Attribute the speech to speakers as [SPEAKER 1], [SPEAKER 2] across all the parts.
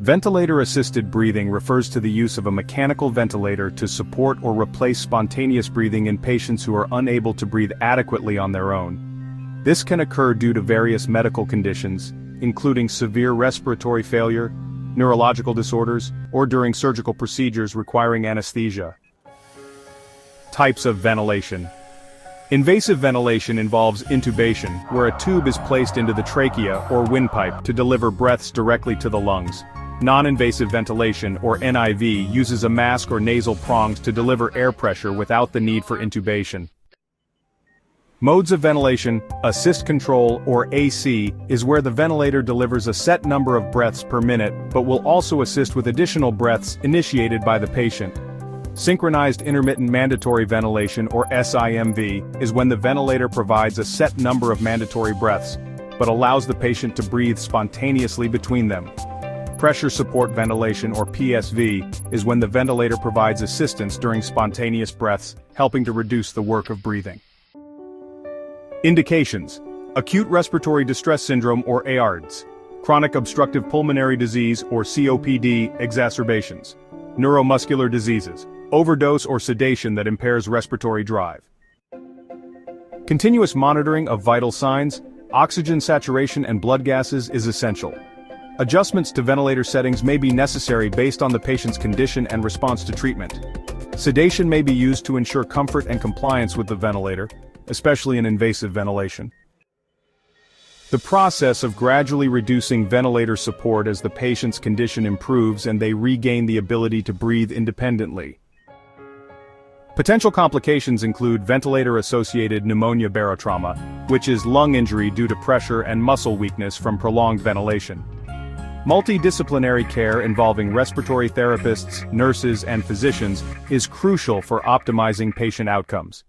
[SPEAKER 1] Ventilator-assisted breathing refers to the use of a mechanical ventilator to support or replace spontaneous breathing in patients who are unable to breathe adequately on their own. This can occur due to various medical conditions, including severe respiratory failure, neurological disorders, or during surgical procedures requiring anesthesia. Types of ventilation. Invasive ventilation involves intubation, where a tube is placed into the trachea or windpipe to deliver breaths directly to the lungs. Non-invasive ventilation, or NIV, uses a mask or nasal prongs to deliver air pressure without the need for intubation. Modes of ventilation. Assist control, or AC, is where the ventilator delivers a set number of breaths per minute, but will also assist with additional breaths initiated by the patient. Synchronized intermittent mandatory ventilation, or SIMV, is when the ventilator provides a set number of mandatory breaths, but allows the patient to breathe spontaneously between them. Pressure support ventilation, or PSV, is when the ventilator provides assistance during spontaneous breaths, helping to reduce the work of breathing. Indications: acute respiratory distress syndrome, or ARDS, chronic obstructive pulmonary disease, or COPD, exacerbations, neuromuscular diseases, overdose or sedation that impairs respiratory drive. Continuous monitoring of vital signs, oxygen saturation and blood gases is essential. Adjustments to ventilator settings may be necessary based on the patient's condition and response to treatment. Sedation may be used to ensure comfort and compliance with the ventilator, especially in invasive ventilation. The process of gradually reducing ventilator support as the patient's condition improves and they regain the ability to breathe independently. Potential complications include ventilator-associated pneumonia barotrauma, which is lung injury due to pressure and muscle weakness from prolonged ventilation. Multidisciplinary care involving respiratory therapists, nurses, and physicians is crucial for optimizing patient outcomes.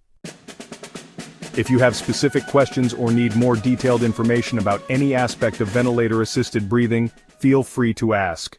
[SPEAKER 1] If you have specific questions or need more detailed information about any aspect of ventilator-assisted breathing, feel free to ask.